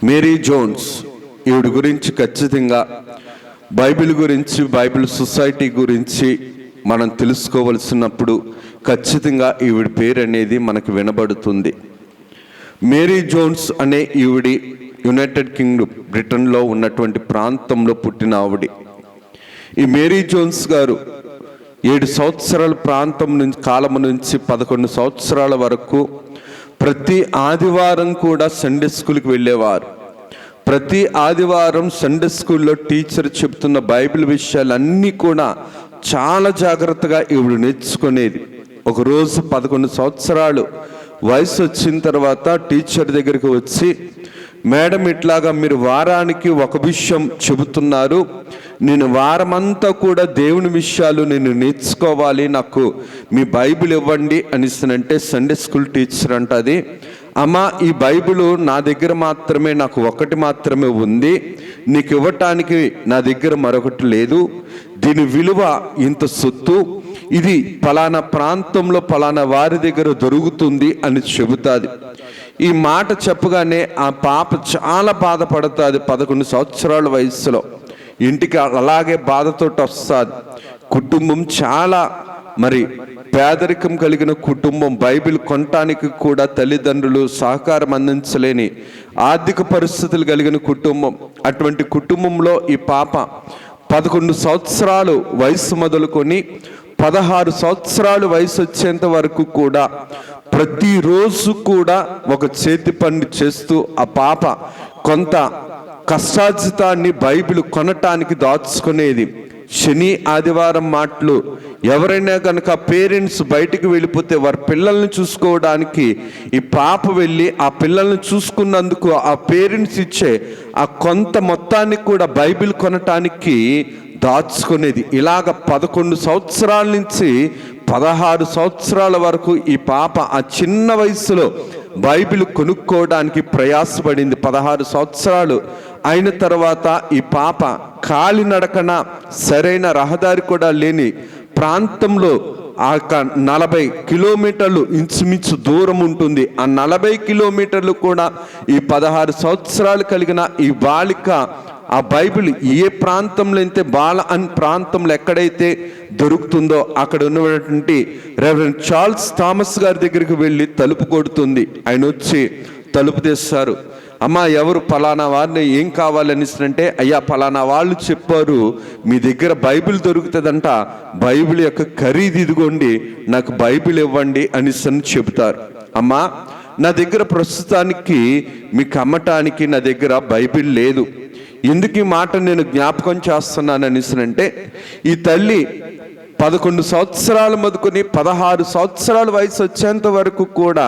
Mary Jones ఈవిడ గురించి ఖచ్చితంగా బైబిల్ గురించి, బైబిల్ సొసైటీ గురించి మనం తెలుసుకోవలసినప్పుడు ఖచ్చితంగా ఈవిడ పేరు అనేది మనకు వినబడుతుంది. మేరీ జోన్స్ అనే ఈవిడి యునైటెడ్ కింగ్డమ్, బ్రిటన్లో ఉన్నటువంటి ప్రాంతంలో పుట్టిన ఆవిడ. ఈ మేరీ జోన్స్ గారు 7 సంవత్సరాల కాలం నుంచి 11 సంవత్సరాల వరకు ప్రతి ఆదివారం కూడా సండే స్కూల్కి వెళ్ళేవారు. ప్రతి ఆదివారం సండే స్కూల్లో టీచర్ చెప్తున్న బైబిల్ విషయాలన్నీ కూడా చాలా జాగ్రత్తగా ఈవిడ నేర్చుకునేది. ఒకరోజు 11 సంవత్సరాలు వయసు వచ్చిన తర్వాత టీచర్ దగ్గరికి వచ్చి, మేడం, ఇట్లాగా మీరు వారానికి ఒక విషయం చెబుతున్నారు, నేను వారమంతా కూడా దేవుని విషయాలు నేను నేర్చుకోవాలి, నాకు మీ బైబిల్ ఇవ్వండి అనేసినంటే సండే స్కూల్ టీచర్ అంటది, అమ్మా, ఈ బైబిల్ నా దగ్గర మాత్రమే, నాకు ఒకటి మాత్రమే ఉంది, నీకు ఇవ్వటానికి నా దగ్గర మరొకటి లేదు, దీని విలువ ఇంత సొత్తు, ఇది పలానా ప్రాంతంలో పలానా వారి దగ్గర దొరుకుతుంది అని చెబుతుంది. ఈ మాట చెప్పగానే ఆ పాప చాలా బాధపడుతుంది. 11 సంవత్సరాల వయసులో ఇంటికి అలాగే బాధతో వస్తుంది. కుటుంబం చాలా పేదరికం కలిగిన కుటుంబం, బైబిల్ కొనటానికి కూడా తల్లిదండ్రులు సహకారం అందించలేని ఆర్థిక పరిస్థితులు కలిగిన కుటుంబం. అటువంటి కుటుంబంలో ఈ పాప 11 సంవత్సరాలు వయసు మొదలుకొని 16 సంవత్సరాలు వయసు వచ్చేంత వరకు కూడా ప్రతిరోజు కూడా ఒక చేతి పని చేస్తూ ఆ పాప కొంత కష్టార్జితాన్ని బైబిల్ కొనటానికి దాచుకునేది. శని ఆదివారం మాటలు, ఎవరైనా కనుక పేరెంట్స్ బయటికి వెళ్ళిపోతే వారి పిల్లల్ని చూసుకోవడానికి ఈ పాప వెళ్ళి ఆ పిల్లల్ని చూసుకున్నందుకు ఆ పేరెంట్స్ ఇచ్చే ఆ కొంత మొత్తాన్ని కూడా బైబిల్ కొనటానికి దాచుకునేది. ఇలాగ 11 సంవత్సరాల నుంచి 16 సంవత్సరాల వరకు ఈ పాప ఆ చిన్న వయసులో బైబిల్ కొనుక్కోవడానికి ప్రయాసపడింది. 16 సంవత్సరాలు అయిన తర్వాత ఈ పాప కాలినడకన, సరైన రహదారి కూడా లేని ప్రాంతంలో 40 కిలోమీటర్లు ఇంచుమించు దూరం ఉంటుంది. ఆ 40 కిలోమీటర్లు కూడా ఈ 16 సంవత్సరాలు కలిగిన ఈ బాలిక ఆ బైబిల్ ఏ ప్రాంతంలో అయితే బాల ప్రాంతంలో ఎక్కడైతే దొరుకుతుందో అక్కడ ఉన్నటువంటి రెవరెండ్ చార్ల్స్ థామస్ గారి దగ్గరికి వెళ్ళి తలుపు కొడుతుంది. ఆయన వచ్చి తలుపు తీస్తారు. అమ్మా, ఎవరు? పలానా వారిని, ఏం కావాలని అంటే, అయ్యా, పలానా వాళ్ళు చెప్పారు మీ దగ్గర బైబిల్ దొరుకుతుందంట, బైబిల్ యొక్క ఖరీదు ఇదిగోండి, నాకు బైబిల్ ఇవ్వండి అని చెబుతారు. అమ్మా, నా దగ్గర ప్రస్తుతానికి మీకు అమ్మటానికి నా దగ్గర బైబిల్ లేదు. ఎందుకు ఈ మాట నేను జ్ఞాపకం చేస్తున్నాను అంటే, ఈ తల్లి 11 సంవత్సరాలు మొదలుకొని 16 సంవత్సరాల వయసు వచ్చేంత వరకు కూడా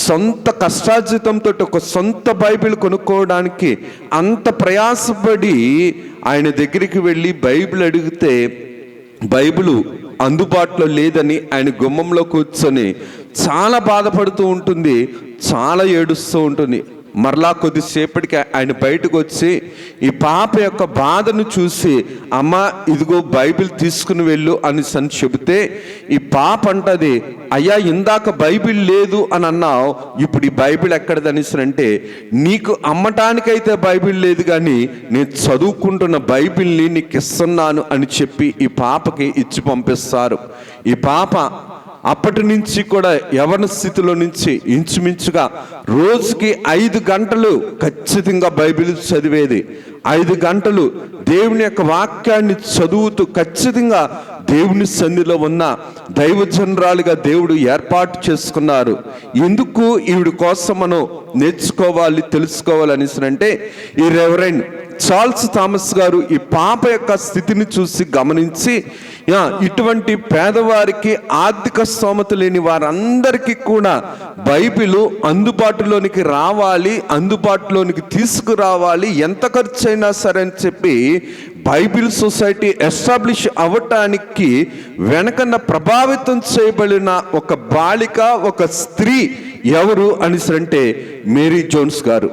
సొంత కష్టార్జితంతో ఒక సొంత బైబిల్ కొనుక్కోవడానికి అంత ప్రయాసపడి ఆయన దగ్గరికి వెళ్ళి బైబిల్ అడిగితే బైబిల్ అందుబాటులో లేదని ఆయన గుమ్మంలో కూర్చొని చాలా బాధపడుతూ ఉంటుంది, చాలా ఏడుస్తూ ఉంటుంది. మరలా కొద్దిసేపటికి ఆయన బయటకు వచ్చి ఈ పాప యొక్క బాధను చూసి, అమ్మ, ఇదిగో బైబిల్ తీసుకుని వెళ్ళు అని చెబితే ఈ పాప అంటది, అయ్యా, ఇందాక బైబిల్ లేదు అని అన్నావు, ఇప్పుడు ఈ బైబిల్ ఎక్కడదని అంటే, నీకు అమ్మటానికైతే బైబిల్ లేదు కానీ నేను చదువుకుంటున్న బైబిల్ని నీకు ఇస్తున్నాను అని చెప్పి ఈ పాపకి ఇచ్చి పంపిస్తారు. ఈ పాప అప్పటి నుంచి కూడా యవ్వన స్థితిలో నుంచి ఇంచుమించుగా రోజుకి 5 గంటలు ఖచ్చితంగా బైబిల్ చదివేది. 5 గంటలు దేవుని యొక్క వాక్యాన్ని చదువుతూ ఖచ్చితంగా దేవుని సన్నిధిలో ఉన్న దైవజనరాలుగా దేవుడు ఏర్పాటు చేసుకున్నారు. ఎందుకు ఈవిడ కోసం మనం నేర్చుకోవాలి, తెలుసుకోవాలని అంటే, ఈ రెవరెండ్ చార్ల్స్ థామస్ గారు ఈ పాప యొక్క స్థితిని చూసి గమనించి, ఇటువంటి పేదవారికి, ఆర్థిక స్తోమత లేని వారందరికీ కూడా బైబిల్ అందుబాటులోనికి రావాలి, అందుబాటులోనికి తీసుకురావాలి, ఎంత ఖర్చు అయినా సరే అని చెప్పి బైబిల్ సొసైటీ ఎస్టాబ్లిష్ అవ్వటానికి వెనకన్న ప్రభావితం చేయబడిన ఒక బాలిక, ఒక స్త్రీ ఎవరు అని అంటే మేరీ జోన్స్ గారు.